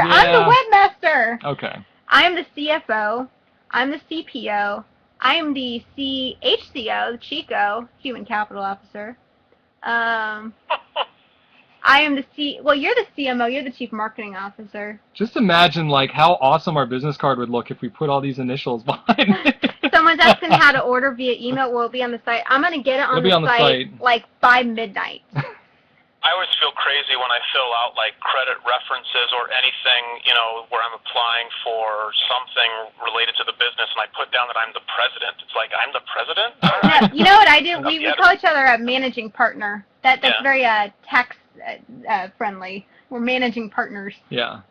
Yeah. I'm the webmaster. Okay. I am the CFO. I'm the CPO. I am the CHCO, Chico, Human Capital Officer. I am the well, you're the CMO, you're the Chief Marketing Officer. Just imagine, like, how awesome our business card would look if we put all these initials behind it. Someone's asking how to order via email. Will it be on the site? I'm going to get it on the site, like, by midnight. I always feel crazy when I fill out, like, credit references or anything, you know, where I'm applying for something related to the business, and I put down that I'm the president. It's like, I'm the president? No, you know what I do? We call each other a managing partner. That's very tax friendly. We're managing partners. Yeah.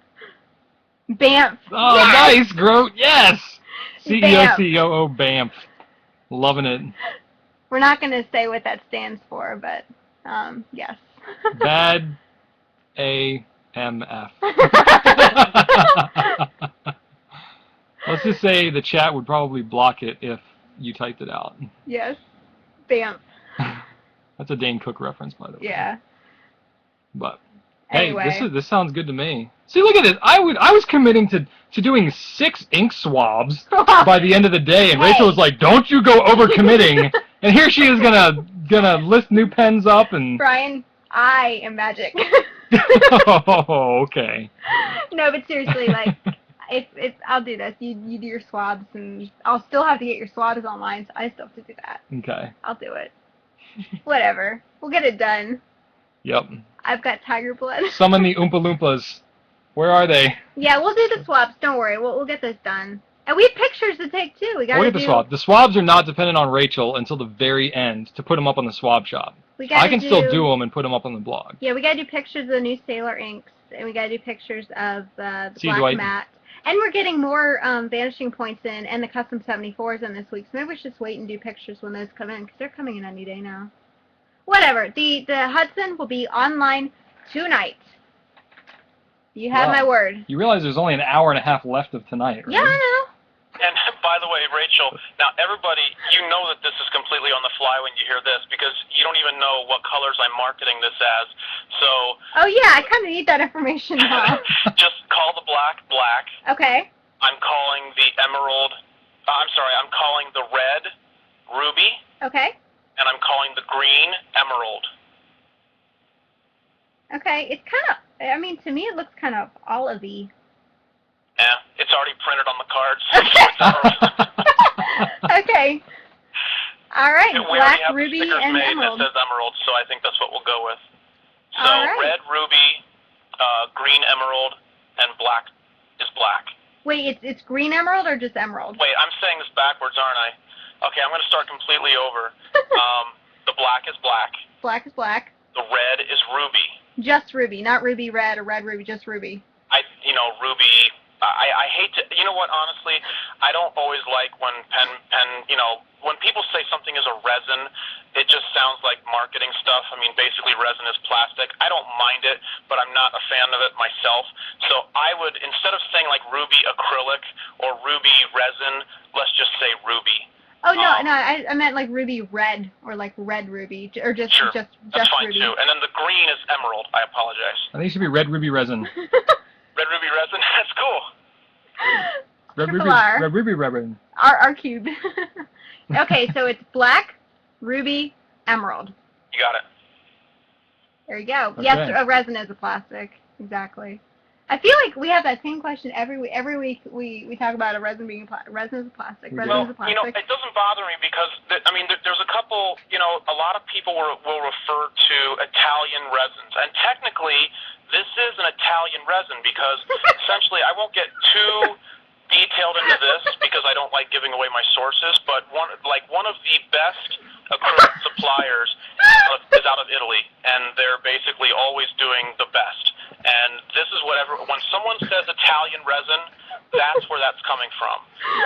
BAMF. Oh, yes! Nice, Grote. Yes! CEO, BAMF. COO, BAMF. Loving it. We're not going to say what that stands for, but yes. Bad AMF. Let's just say the chat would probably block it if you typed it out. Yes. BAMF. That's a Dane Cook reference, by the way. Yeah. But anyway. Hey, this sounds good to me. See, look at this. I was committing to doing 6 ink swabs by the end of the day, and Rachel was like, "Don't you go over committing." And here she is gonna list new pens up and. Brian, I am magic. Oh, okay. No, but seriously, like, if I'll do this. You do your swabs, and I'll still have to get your swabs online, so I still have to do that. Okay. I'll do it. Whatever. We'll get it done. Yep. I've got tiger blood. Summon the Oompa Loompas. Where are they? Yeah, we'll do the swabs. Don't worry. We'll get this done. And we have pictures to take, too. We gotta Look at the swab. The swabs are not dependent on Rachel until the very end to put them up on the swab shop. I can still do them and put them up on the blog. Yeah, we gotta do pictures of the new Sailor Inks, and we gotta do pictures of the black Dwight. mat. And we're getting more vanishing points in, and the custom 74s in this week. So maybe we should just wait and do pictures when those come in, because they're coming in any day now. Whatever. The Hudson will be online tonight. You have my word. You realize there's only an hour and a half left of tonight, right? Yeah, I know. And by the way, Rachel, now everybody, you know that this is completely on the fly when you hear this, because you don't even know what colors I'm marketing this as. So. Oh yeah, I kind of need that information now. Just call the black black. Okay. I'm calling the emerald. I'm calling the red ruby. Okay. And I'm calling the green emerald. Okay, it's kind of. I mean, to me, it looks kind of olive-y. Yeah, it's already printed on the cards. Okay. All right, we black, have ruby, the and made emerald. That says emerald, so I think that's what we'll go with. So all right. Red ruby, green emerald, and black is black. Wait, it's green emerald or just emerald? Wait, I'm saying this backwards, aren't I? Okay, I'm going to start completely over. The black is black. Black is black. The red is ruby. Just ruby, not ruby red or red ruby, just ruby. Ruby. I hate to, you know what, honestly, I don't always like when when people say something is a resin, it just sounds like marketing stuff. I mean, basically resin is plastic. I don't mind it, but I'm not a fan of it myself. So I would, instead of saying like ruby acrylic or ruby resin, let's just say ruby. Oh, no, I meant like ruby red or like red ruby, or just sure, just that's fine ruby. too. And then the green is emerald. I apologize. I think it should be red ruby resin. Red ruby resin? That's cool. Red ruby resin. R cubed. Okay, so it's black, ruby, emerald. You got it. There you go. Okay. Yes, a resin is a plastic. Exactly. I feel like we have that same question every week. Every week we talk about a resin being resin is a plastic. Resin is a plastic. It doesn't bother me because there's a couple. A lot of people will refer to Italian resins, and technically this is an Italian resin because essentially I won't get too detailed into this because I don't like giving away my sources, but one of the best acrylic suppliers is out of Italy, and they're basically always doing the best. And this is when someone says Italian resin, that's where that's coming from.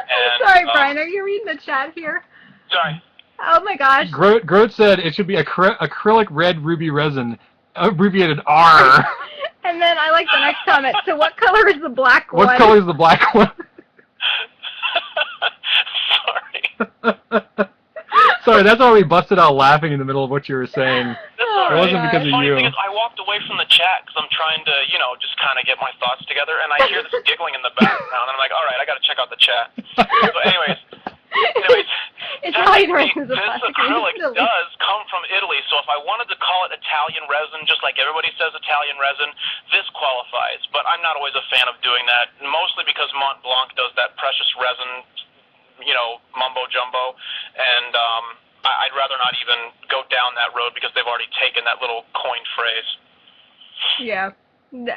And, I'm sorry, Brian, are you reading the chat here? Sorry. Oh my gosh. Grote said it should be acrylic red ruby resin, abbreviated R. And then I like the next comment. So what color is the black one? What color is the black one? Sorry. Sorry, that's why we busted out laughing in the middle of what you were saying. That's all It right. wasn't because of Funny you. thing is, I walk walked away from the chat because I'm trying to, you know, just kind of get my thoughts together, and I hear this giggling in the background, and I'm like, all right, I got to check out the chat. So anyways, Italian technically, resin is a this plastic acrylic resin. does come from Italy, so if I wanted to call it Italian resin, just like everybody says Italian resin, this qualifies. But I'm not always a fan of doing that, mostly because Mont Blanc does that precious resin, you know, mumbo jumbo, and I'd rather not even go down that road because they've already taken that little coined phrase. Yeah,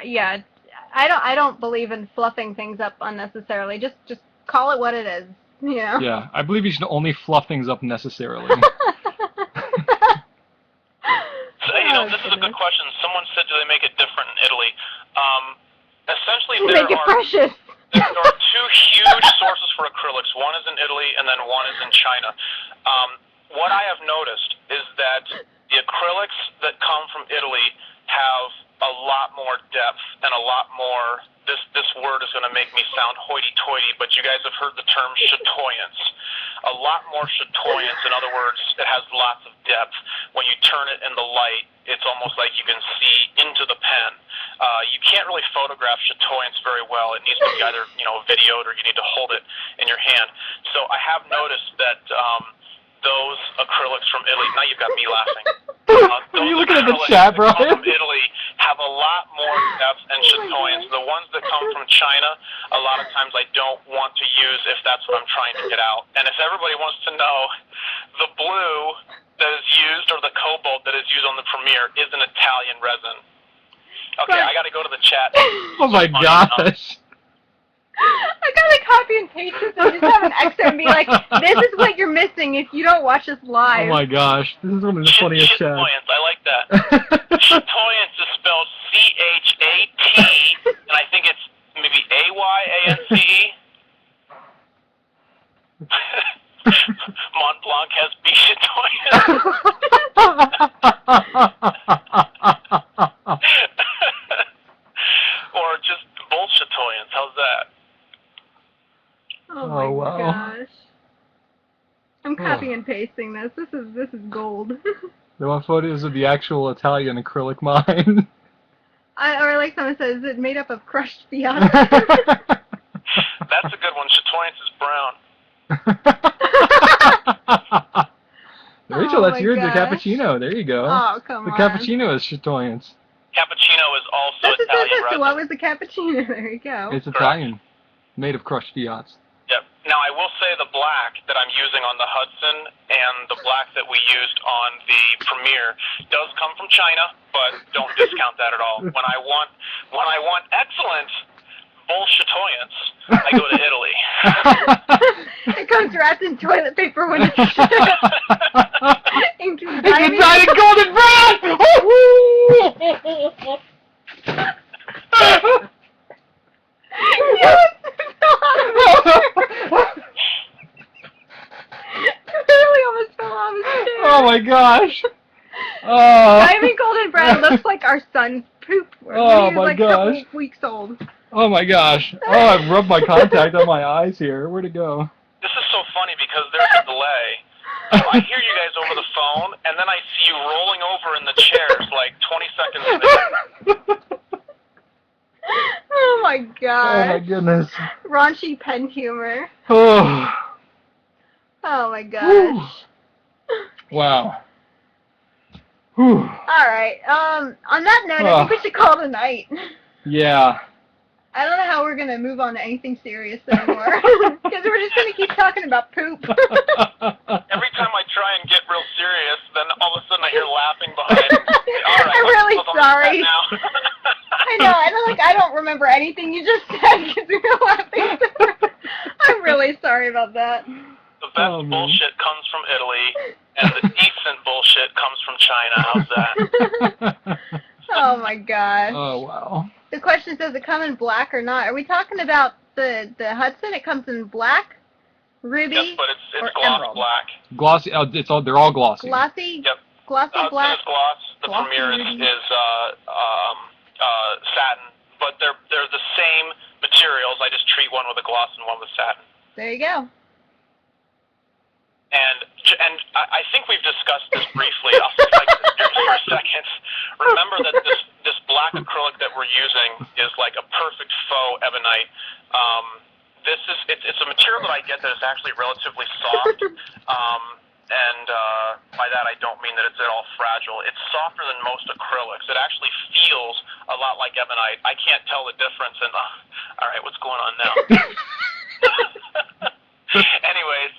yeah. I don't believe in fluffing things up unnecessarily. Just call it what it is. You know. Yeah, I believe you should only fluff things up necessarily. So, you know, this is a good question. Someone said, do they make it different in Italy? Essentially, Make it precious. There are two huge sources for acrylics. One is in Italy, and then one is in China. What I have noticed is that the acrylics that come from Italy have a lot more depth and a lot more. This word is going to make me sound hoity-toity, but you guys have heard the term chatoyance. A lot more chatoyance. In other words, it has lots of depth. When you turn it in the light, it's almost like you can see into the pen. You can't really photograph chatoyance very well. It needs to be either, you know, videoed or you need to hold it in your hand. So I have noticed that those acrylics from Italy. Now you've got me laughing. Are you looking at the chat, bro? From Italy have a lot more depth and chatoyance. The ones that come from China, a lot of times I don't want to use if that's what I'm trying to get out. And if everybody wants to know, the blue that is used or the cobalt that is used on the Premiere is an Italian resin. Okay, I got to go to the chat. Oh my gosh. I gotta copy and paste this and just have an extra and be like, this is what you're missing if you don't watch us live. Oh my gosh, this is one of the funniest chats. Chatoyance, I like that. Chatoyance is spelled C-H-A-T, and I think it's maybe A-Y-A-N-C-E. Mont Blanc has B chatoyance. Or just bullshitoyance, how's that? Oh my wow. gosh. I'm copy and pasting this. This is gold. They want photos of the actual Italian acrylic mine. That's Or like someone says, is it made up of crushed fiat? a good one. Chatoyance is brown. Rachel, Oh that's my yours, the gosh. cappuccino. There you go. Oh, come the on. cappuccino is chatoyance. Cappuccino is also Italian resin. So what was the cappuccino? There you go. It's Italian, made of crushed fiats. Yep. Now, I will say the black that I'm using on the Hudson and the black that we used on the Premiere does come from China, but don't discount that at all. When I want excellent bullshitoyance, I go to Italy. It comes wrapped in toilet paper when it's shipped. Into It's dyed golden brown! Really almost fell off his chair. Oh my gosh! Diamond Golden Brown looks like our son's poop when Oh he was my like a gosh. couple weeks old. Oh my gosh! Oh, I've rubbed my contact on my eyes here. Where'd it go? This is so funny because there's a delay. So I hear you guys over the phone, and then I see you rolling over in the chairs like 20 seconds later. Oh my Oh gosh. my goodness. Raunchy pen humor. Oh. Oh my gosh. Wow. Whew. Alright, on that note, I think we should call it a night. Yeah. I don't know how we're going to move on to anything serious anymore. Because we're just going to keep talking about poop. Every time I try and get real serious, then all of a sudden I hear laughing behind. All right, I'm really sorry. Now. I know, I don't remember anything you just said because we were laughing. I'm really sorry about that. The best bullshit comes from Italy, and the decent bullshit comes from China. How's that? Oh my gosh. Oh wow. The question is, does it come in black or not? Are we talking about the Hudson? It comes in black, ruby, Yes, but it's or gloss emerald? black. Glossy. They're all glossy. Glossy? Yep. Glossy Hudson black? is gloss. The Glossy Premiere ruby. is satin, but they're the same materials. I just treat one with a gloss and one with satin. There you go. And I think we've discussed this briefly. I'll see if I can just for a second. Remember that this black acrylic that we're using is like a perfect faux ebonite. It's a material that I get that is actually relatively soft. And by that I don't mean that it's at all fragile. It's softer than most acrylics. It actually feels a lot like ebonite. I can't tell the difference. And all right, what's going on now? Anyways,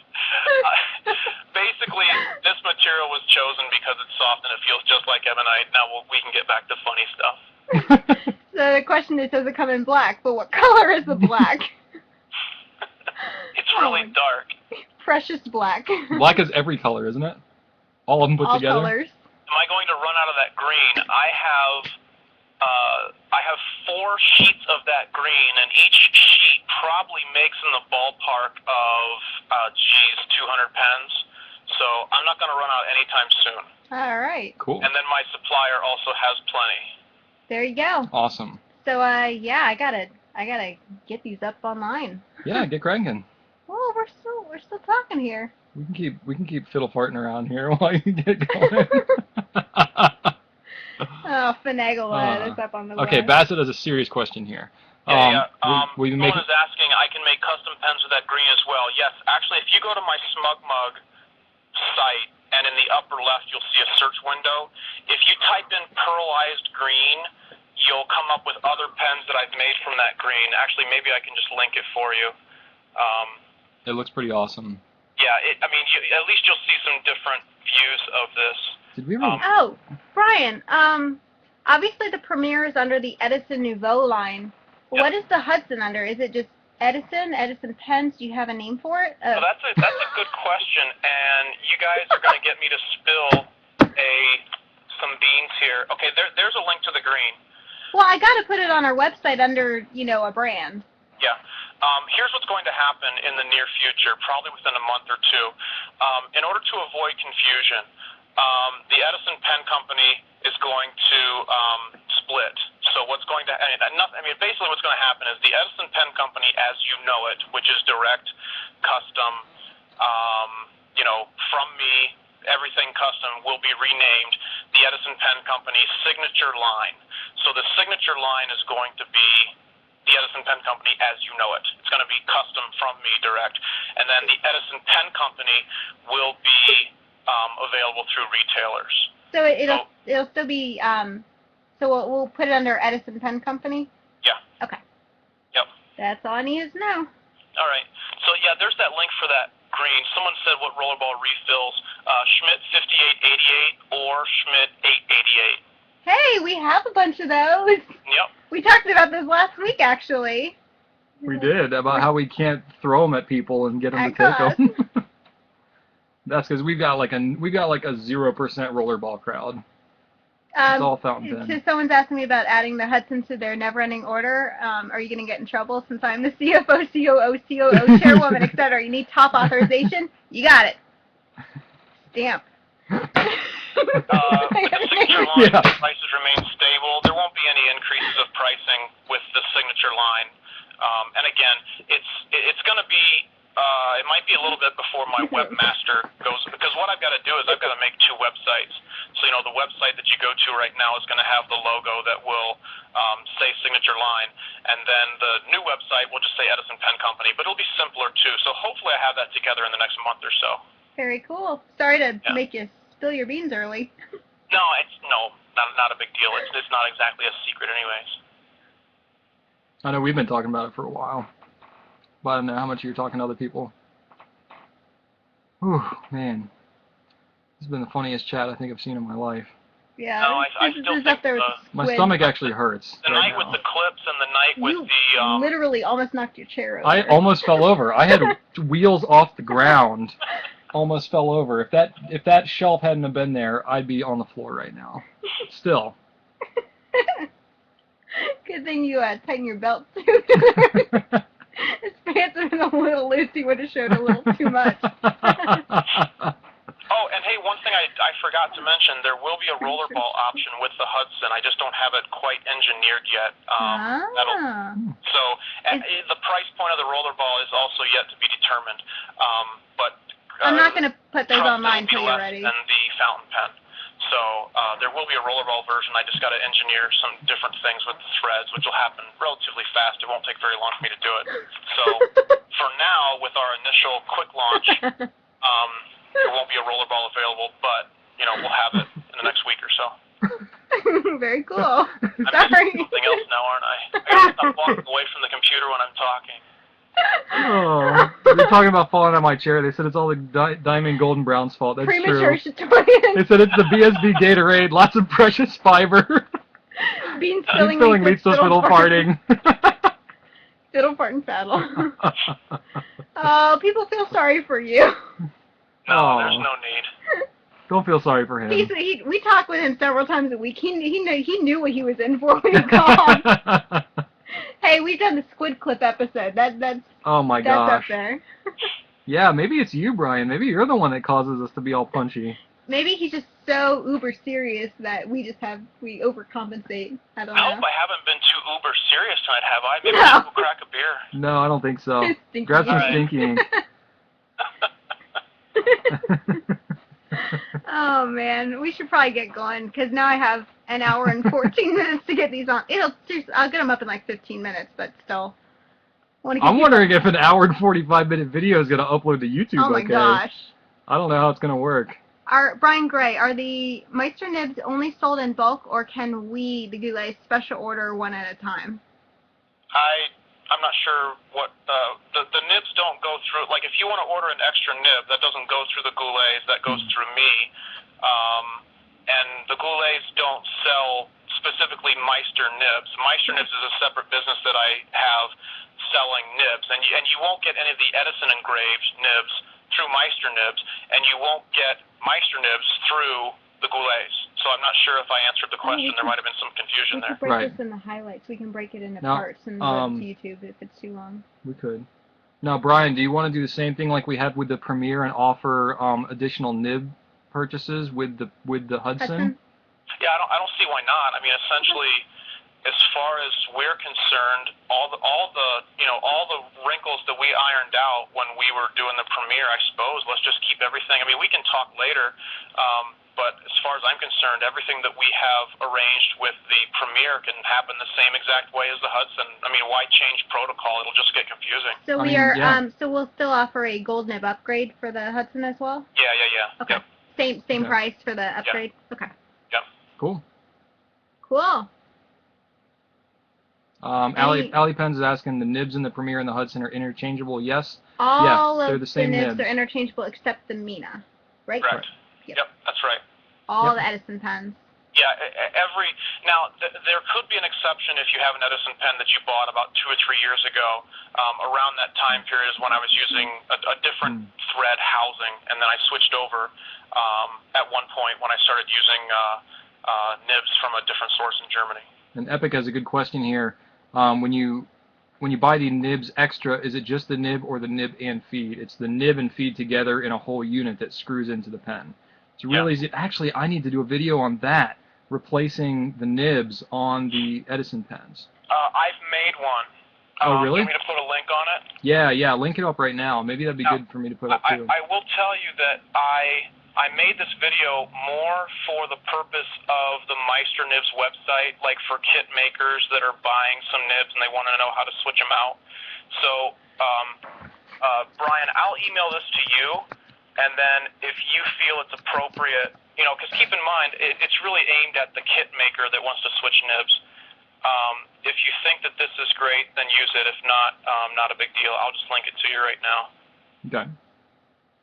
basically, this material was chosen because it's soft and it feels just like ebonite. Now we can get back to funny stuff. So the question is, does it come in black? But what color is the black? It's really dark. Precious black. Black is every color, isn't it? All of them put All together? colors. Am I going to run out of that green? I have 4 sheets of that green, and each sheet probably makes in the ballpark of 200 pens. So I'm not going to run out anytime soon. All right. Cool. And then my supplier also has plenty. There you go. Awesome. So yeah, I gotta get these up online. Yeah, get cranking. Oh, we're still talking here. We can keep fiddle farting around here while you get going. Oh, finagle this up on the Okay, web. Bassett has a serious question here. We've been someone making. is asking, I can make custom pens with that green as well. Yes, actually, if you go to my Smug Mug site, and in the upper left, you'll see a search window. If you type in pearlized green, you'll come up with other pens that I've made from that green. Actually, maybe I can just link it for you. It looks pretty awesome. Yeah, at least you'll see some different views of this. Did we ever? Oh, Brian. Obviously the Premier is under the Edison Nouveau line. Yep. What is the Hudson under? Is it just Edison pens? Do you have a name for it? So that's a good question, and you guys are going to get me to spill some beans here. Okay, there's a link to the green. Well, I got to put it on our website under, a brand. Yeah. Here's what's going to happen in the near future, probably within a month or two. In order to avoid confusion, the Edison Pen Company is going to split. So what's going to basically what's going to happen is the Edison Pen Company, as you know it, which is direct, custom, from me, everything custom, will be renamed the Edison Pen Company Signature Line. So the Signature Line is going to be the Edison Pen Company as you know it. It's going to be custom from me direct. And then the Edison Pen Company will be available through retailers. So it'll still be, so we'll put it under Edison Pen Company? Yeah. Okay. Yep. That's all I needed to know. All right. So yeah, there's that link for that green. Someone said what Rollerball refills, Schmidt 5888 or Schmidt 888. Hey, we have a bunch of those. Yep. We talked about those last week, actually. We did, about how we can't throw them at people and get them At to take cost. them. That's because we've got like a 0% rollerball crowd. It's all fountain pen. So someone's asking me about adding the Hudson to their never-ending order. Are you going to get in trouble since I'm the CFO, COO, chairwoman, etc.? You need top authorization? You got it. Stamp. With the signature line, the prices remain stable. There won't be any increases of pricing with the signature line. And again, it's going to be, it might be a little bit before my webmaster goes, because what I've got to do is I've got to make 2 websites. So, the website that you go to right now is going to have the logo that will say Signature Line, and then the new website will just say Edison Pen Company, but it'll be simpler too. So hopefully I have that together in the next month or so. Very cool. Sorry to make you spill your beans early. No, not a big deal. It's not exactly a secret anyways. I know we've been talking about it for a while, but I don't know how much you're talking to other people. Whew, man. This has been the funniest chat I think I've seen in my life. Yeah. No, I still think up there with My squid. stomach actually hurts. The right night now. with the clips and the night with You the literally almost knocked your chair over. I almost fell over. I had wheels off the ground. Almost fell over. If that shelf hadn't have been there, I'd be on the floor right now. Still. Good thing you tighten your belt too. His pants would have been a little loose. He would have showed a little too much. Oh, and hey, one thing I forgot to mention, there will be a rollerball option with the Hudson. I just don't have it quite engineered yet. The price point of the rollerball is also yet to be determined. But I'm not going to put those trust online it'll be until you're less ready. than the fountain pen. So there will be a rollerball version. I just got to engineer some different things with the threads, which will happen relatively fast. It won't take very long for me to do it. So for now, with our initial quick launch, there won't be a rollerball available, but we'll have it in the next week or so. Very cool. I'm Sorry. doing something else now, aren't I? I gotta stop walking away from the computer when I'm talking. Oh, they're talking about falling out of my chair. They said it's all the Diamond Golden Brown's fault. That's Premature true. Shatoyan. They said it's the BSB Gatorade, lots of precious fiber. Bean Spilling spilling leads to fiddle farting. Fiddle fart and faddle. Oh, people feel sorry for you. No, there's no need. Don't feel sorry for him. We talked with him several times a week. He knew what he was in for when he called. Hey, we've done the Squid Clip episode. That's oh my that's gosh. up there. Yeah, maybe it's you, Brian. Maybe you're the one that causes us to be all punchy. Maybe he's just so uber serious that we overcompensate. I don't know. I hope I haven't been too uber serious tonight, have I? Maybe No. I should go crack a beer. No, I don't think so. Stinky Grab some ink. stinky ink. Oh man, we should probably get going because now I have an hour and 14 minutes to get these on. I'll get them up in like 15 minutes, but still. I'm wondering if an hour and 45-minute video is going to upload to YouTube. Oh my okay? gosh. I don't know how it's going to work. Brian Gray, are the Meister nibs only sold in bulk, or can we, the Goulet, special order one at a time? I'm not sure what the nibs don't go through. Like if you want to order an extra nib, that doesn't go through the Goulets. That goes through me. And the Goulets don't sell specifically Meister nibs. Meister nibs is a separate business that I have selling nibs, and you won't get any of the Edison engraved nibs through Meister nibs, and you won't get Meister nibs through the Goulets. So I'm not sure if I answered the question. There might have been some confusion there. We can break Right. this in the highlights. We can break it into Now, parts and put it to YouTube if it's too long. We could. Now, Brian, do you want to do the same thing like we had with the Premiere and offer additional nib purchases with the Hudson? Yeah, I don't see why not. I mean, essentially, as far as we're concerned, all the wrinkles that we ironed out when we were doing the Premiere, I suppose, let's just keep everything. I mean, we can talk later, but as far as I'm concerned, everything that we have arranged with the Premiere can happen the same exact way as the Hudson. I mean, why change protocol? It'll just get confusing. So so we'll still offer a gold nib upgrade for the Hudson as well? Yeah. Okay. Yep. Same price for the upgrade? Yep. Okay. Yep. Cool. Cool. Allie Penn's is asking, the nibs in the Premiere and the Hudson are interchangeable. Yes. All they're of the same nibs nib. are interchangeable except the Mina, right? Correct. Yep. Yep, that's right. All Yep. the Edison pens. Yeah, now there could be an exception if you have an Edison pen that you bought about 2 or 3 years ago. Around that time period is when I was using a different thread housing, and then I switched over at one point when I started using nibs from a different source in Germany. And Epic has a good question here. When you buy the nibs extra, is it just the nib or the nib and feed? It's the nib and feed together in a whole unit that screws into the pen. It's really easy. Actually, I need to do a video on that, replacing the nibs on the Edison pens. I've made one. Oh, really? You want me to put a link on it? Yeah, link it up right now. Maybe that'd be good for me to put up too. I will tell you that I made this video more for the purpose of the Meister Nibs website, like for kit makers that are buying some nibs and they want to know how to switch them out. So, Brian, I'll email this to you, and then if you feel it's appropriate, because keep in mind, it's really aimed at the kit maker that wants to switch nibs. If you think that this is great, then use it. If not, not a big deal. I'll just link it to you right now. Okay.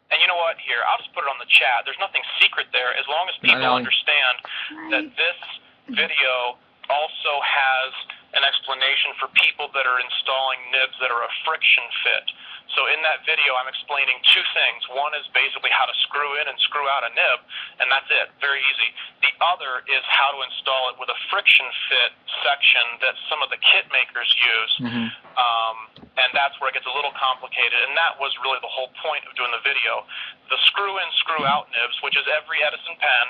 And you know what? Here, I'll just put it on the chat. There's nothing secret there, as long as people understand that this video also has an explanation for people that are installing nibs that are a friction fit. So in that video, I'm explaining two things. One is basically how to screw in and screw out a nib, and that's it. Very easy. The other is how to install it with a friction fit section that some of the kit makers use. And that's where it gets a little complicated, and that was really the whole point of doing the video. The screw in, screw out nibs, which is every Edison pen,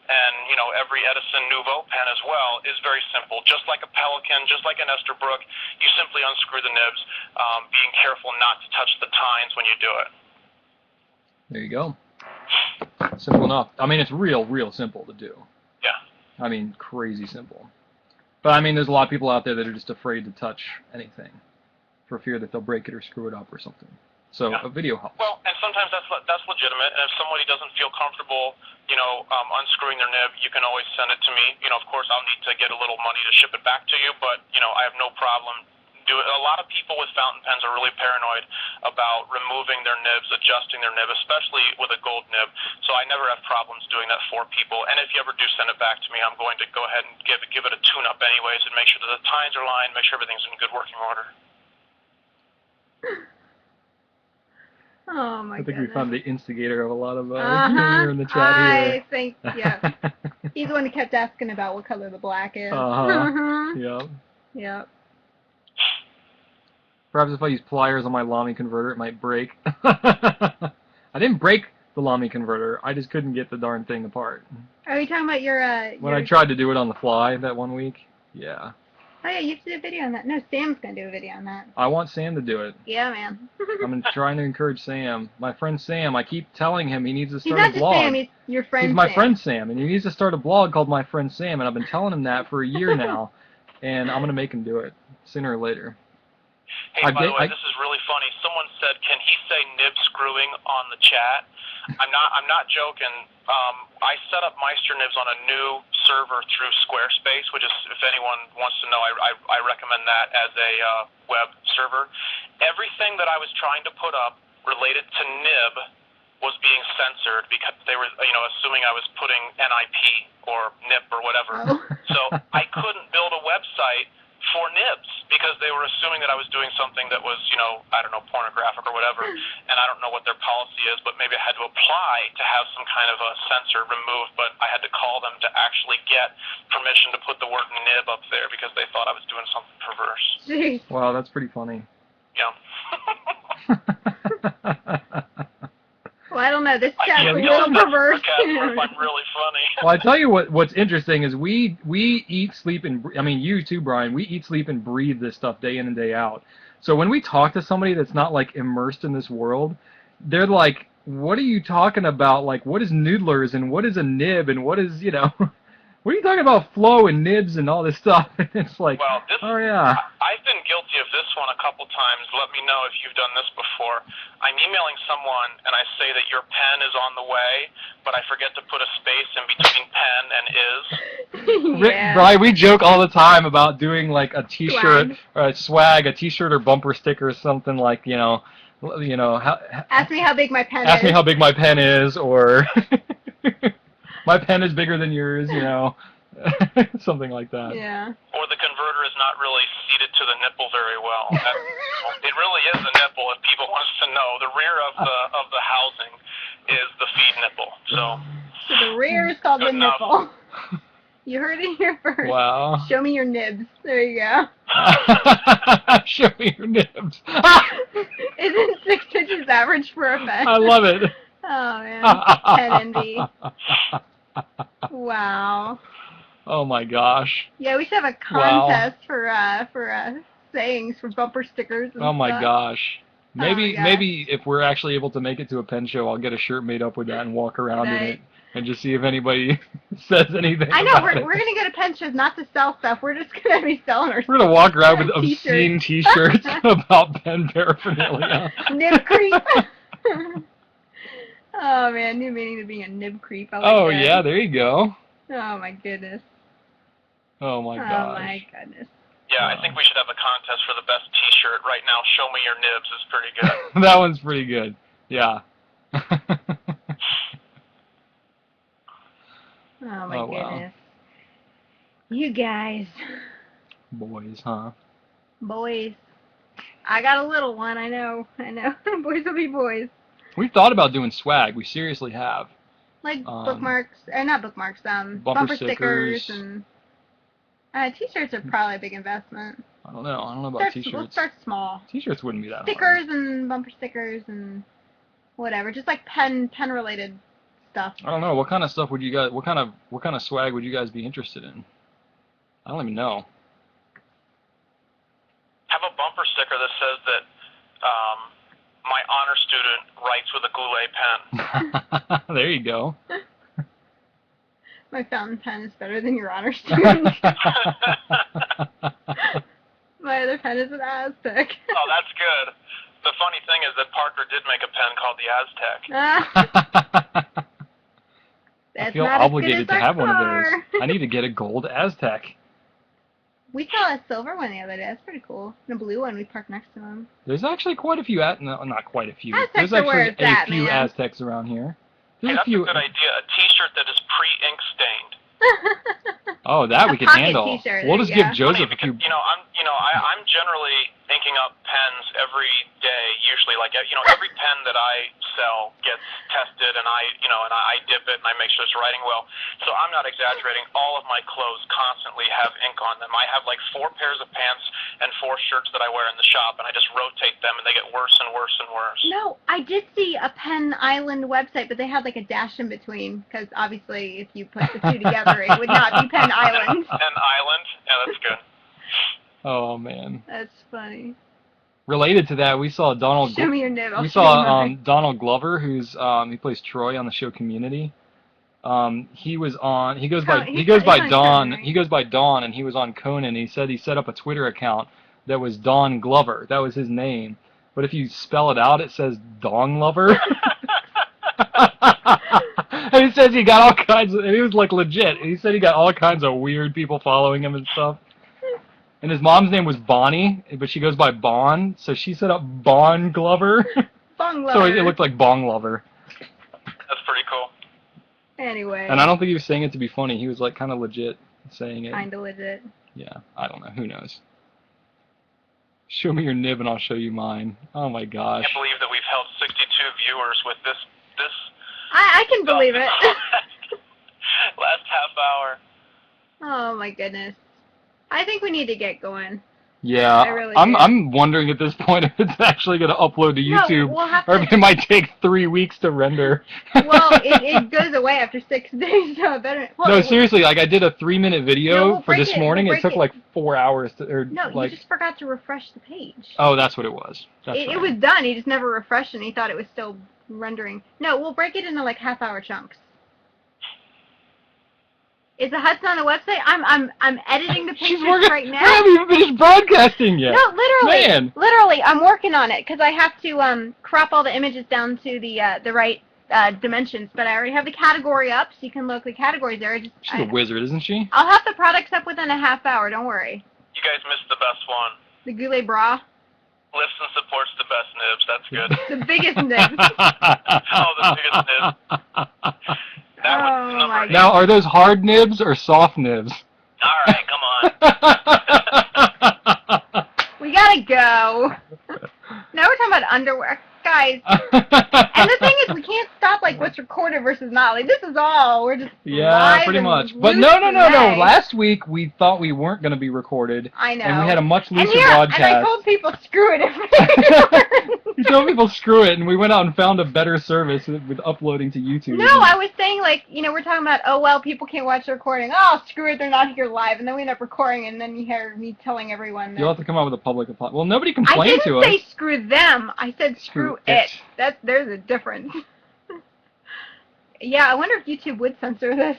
and every Edison Nouveau pen as well, is very simple. Just like a Pelican, just like an Esterbrook, you simply unscrew the nibs, being careful not to touch the tines when you do it. There you go. Simple enough. I mean, it's real simple to do. Yeah. I mean, crazy simple. But I mean, there's a lot of people out there that are just afraid to touch anything for fear that they'll break it or screw it up or something. So Yeah. a video helps. Well, and sometimes that's legitimate. And if somebody doesn't feel comfortable, unscrewing their nib, you can always send it to me. Of course, I'll need to get a little money to ship it back to you, but I have no problem. A lot of people with fountain pens are really paranoid about removing their nibs, adjusting their nib, especially with a gold nib. So I never have problems doing that for people. And if you ever do send it back to me, I'm going to go ahead and give it a tune-up anyways and make sure that the tines are lined, make sure everything's in good working order. Oh my I think goodness. we found the instigator of a lot of humor in the chat here. I think, yeah. He's the one who kept asking about what color the black is. Yeah. Yep. Perhaps if I use pliers on my Lamy converter, it might break. I didn't break the Lamy converter. I just couldn't get the darn thing apart. Are you talking about your, When I tried to do it on the fly that one week, yeah. Oh yeah, you have to do a video on that. No, Sam's gonna do a video on that. I want Sam to do it. Yeah, man. I'm trying to encourage Sam. My friend Sam, I keep telling him he needs to He's start not a just blog. Sam, he's your friend He's my Sam. friend Sam, and he needs to start a blog called My Friend Sam, and I've been telling him that for a year now, and I'm going to make him do it sooner or later. Hey, by the way, this is really funny. Someone said, "Can he say nib screwing on the chat?" I'm not joking. I set up Meister nibs on a new server through Squarespace, which is, if anyone wants to know, I recommend that as a web server. Everything that I was trying to put up related to nib was being censored because they were, assuming I was putting NIP or NIP or whatever. Oh. So I couldn't build a website for nibs because they were assuming that I was doing something that was, I don't know, pornographic or whatever, and I don't know what their policy is, but maybe I had to apply to have some kind of a censor removed, but I had to call them to actually get permission to put the word nib up there because they thought I was doing something perverse. Jeez. Wow, that's pretty funny. Yeah. Well, I don't know. This I chat's can't a feel little if perverse. I'm really funny. Well, I tell you what's interesting is we eat, sleep, and I mean you too, Brian. We eat, sleep, and breathe this stuff day in and day out. So when we talk to somebody that's not like immersed in this world, they're like, "What are you talking about? Like, what is noodlers and what is a nib and what is what are you talking about flow and nibs and all this stuff?" And it's like, Well, oh yeah. I've been guilty of this one a couple times. Let me know if you've done this before. I'm emailing someone and I say that your pen is on the way, but I forget to put a space in between pen and is. Yeah. Brian, we joke all the time about doing like a T-shirt or a swag, a T-shirt or bumper sticker or something like, Ask me how big my pen is. ask me how big my pen is, or my pen is bigger than yours, something like that. Yeah. Or the converter is not really seated to the nipple very well. It really is a nipple. If people wants to know, the rear of the housing is the feed nipple. So the rear is called the Good enough. nipple. You heard it here first. Wow. Show me your nibs. There you go. Show me your nibs. Isn't 6 inches average for a pen? I love it. Oh man. Pen envy. Wow. Oh my gosh. Yeah, we should have a contest for sayings, for bumper stickers and Oh my stuff. gosh. Maybe gosh. maybe if we're actually able to make it to a pen show, I'll get a shirt made up with that and walk around in it and just see if anybody says anything. I know, about we're gonna go to pen shows not to sell stuff. We're just gonna be selling our We're gonna walk around with T-shirts. obscene T-shirts about pen paraphernalia. nib creep. Oh man, new meaning to being a nib creep. I like Oh that. yeah, there you go. Oh my goodness. Oh my Oh gosh. my goodness. yeah, I think we should have a contest for the best T-shirt right now. Show me your nibs is pretty good. That one's pretty good. Yeah. Oh my Oh, wow. goodness. You guys. Boys, huh? Boys. I got a little one, I know. Boys will be boys. We've thought about doing swag. We seriously have. Like bookmarks, not bookmarks, bumper stickers and T-shirts are probably a big investment. I don't know. I don't know about T-shirts. Let's start small. T-shirts wouldn't be that hard. Stickers and bumper stickers and whatever, just like pen related stuff. I don't know. What kind of stuff would you guys? What kind of swag would you guys be interested in? I don't even know. Have a bumper sticker that says that my honor student writes with a Goulet pen. There you go. My fountain pen is better than your honor student. My other pen is an Aztec. Oh, that's good. The funny thing is that Parker did make a pen called the Aztec. I feel obligated to have one of those. I need to get a gold Aztec. We saw a silver one the other day. That's pretty cool. And a blue one. We parked next to them. There's actually quite a few, no, not quite a few. Aztecs There's are where actually it's at, few man. Aztecs around here. Hey, There's that's a few. a good idea. A T-shirt that is pre-ink stained. Oh, that A we can pocket handle. t-shirt, We'll there just you give go. Joseph a Because, few. I'm generally inking up pens every day. Usually, every pen that I sell gets tested, and I dip it and I make sure it's writing well. So I'm not exaggerating. All of my clothes constantly have ink on them. I have like 4 pairs of pants and 4 shirts that I wear in the shop, and I just rotate them, and they get worse and worse and worse. No, I did see a Pen Island website, but they had like a dash in between, because obviously if you put the two together, it would not be Pen Island. Pen Island? Yeah, that's good. Oh man. That's funny. Related to that, we saw Donald. Show me your nib. I'll We show you saw mine. Donald Glover, who's he plays Troy on the show Community. He was on. He goes by he's on Don. Conan, right? He goes by Don, and he was on Conan. He said he set up a Twitter account that was Don Glover. That was his name. But if you spell it out, it says Dong Lover. And he says he got all kinds of. And he was like legit. He said he got all kinds of weird people following him and stuff. And his mom's name was Bonnie, but she goes by Bon, so she set up Bon Glover. Bong So lover. it looked like Bong Lover. That's pretty cool. Anyway. And I don't think he was saying it to be funny. He was like kind of legit saying it. Kinda legit. Yeah, I don't know. Who knows? Show me your nib and I'll show you mine. Oh my I gosh. can't believe that we've held 62 viewers with this I can believe it. last half hour. Oh my goodness. I think we need to get going. Yeah, I really do. I'm wondering at this point if it's actually going to upload to No, YouTube, we'll have or to- if it might take 3 weeks to render. Well, it goes away after 6 days, so it better. Well, No, seriously, like I did a 3-minute video No, we'll for break this it, morning. we'll It took break like 4 hours to, or No, like. you just forgot to refresh the page. Oh, that's what it was. That's It right. was done. He just never refreshed it, and he thought it was still rendering. No, we'll break it into like half-hour chunks. Is the Hudson on the website? I'm editing the She's pictures working. right now. We haven't even finished broadcasting yet. No, literally. Man. Literally, I'm working on it because I have to crop all the images down to the right dimensions. But I already have the category up, so you can look the categories there. She's a wizard, isn't she? I'll have the products up within a half hour. Don't worry. You guys missed the best one. The Goulet bra, Lifts and supports the best nibs. That's good. the biggest nib. Oh, the biggest nib. That one's Oh, number my 8. Now, are those hard nibs or soft nibs? All right, come on. We gotta go. Now we're talking about underwear, guys. And the thing is, we can't stop like what's recorded versus not. Like this is all we're just Yeah, live pretty and much. But loose no. today. Last week we thought we weren't going to be recorded, I know. and we had a much and looser yeah, broadcast. and I told people screw it. You told people screw it, and we went out and found a better service with uploading to YouTube. No, I was saying like we're talking about people can't watch the recording. Oh, screw it, they're not here live, and then we end up recording, and then you hear me telling everyone that. You'll have to come out with a public apology. Well, nobody I complained to didn't say us. screw them. I said screw it. it. There's a difference. Yeah, I wonder if YouTube would censor this.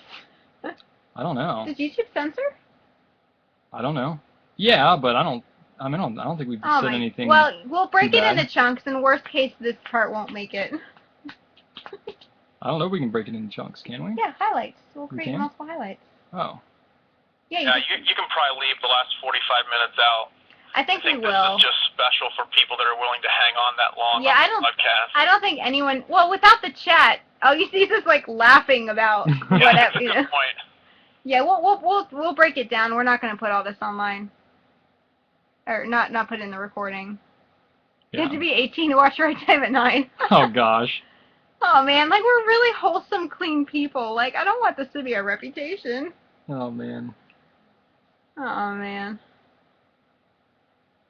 I don't know. Does YouTube censor? I don't know. Yeah, but I don't think we've said anything. Well, we'll break too it bad. into chunks. In worst case, this part won't make it. I don't know if we can break it into chunks, can we? Yeah, highlights. We'll We create can? multiple highlights. Oh. Yeah, Yeah, you can probably leave the last 45 minutes out. I think we this will. is just special for people that are willing to hang on that long Yeah, on the podcast. I don't think anyone. Well, without the chat, all you see is just like laughing about Yeah, whatever. that's a You good know? point. Yeah, we'll break it down. We're not going to put all this online, or not put it in the recording. You have to be 18 to watch Right Time at 9. Oh gosh. Oh man, like we're really wholesome, clean people. Like I don't want this to be our reputation. Oh man. Oh man.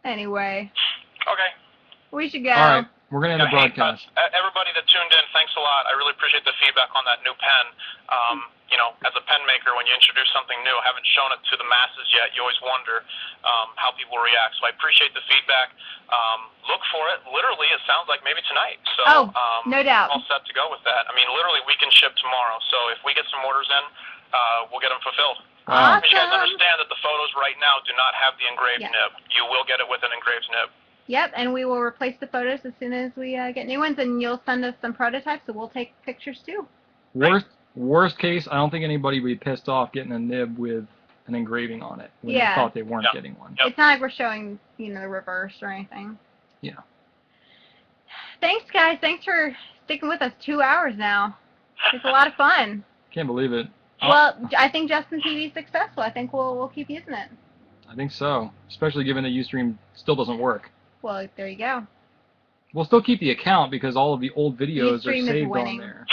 Anyway, Okay. we should go. All right. We're going to end the broadcast. Everybody that tuned in, thanks a lot. I really appreciate the feedback on that new pen. You know, as a pen maker, when you introduce something new, haven't shown it to the masses yet, you always wonder how people react. So I appreciate the feedback. Look for it. Literally, it sounds like maybe tonight. So no doubt. All set to go with that. I mean, literally, we can ship tomorrow. So if we get some orders in, we'll get them fulfilled. Awesome. You guys understand that the photos right now do not have the engraved nib. You will get it with an engraved nib. Yep, and we will replace the photos as soon as we get new ones, and you'll send us some prototypes, so we'll take pictures too. Worst case, I don't think anybody would be pissed off getting a nib with an engraving on it when they thought they weren't getting one. It's not like we're showing, you know, the reverse or anything. Yeah. Thanks, guys. Thanks for sticking with us 2 hours now. It's a lot of fun. Can't believe it. Well, I think Justin TV is successful. I think we'll keep using it. I think so, especially given that Ustream still doesn't work. Well, there you go. We'll still keep the account because all of the old videos are Ustream is saved on winning. there.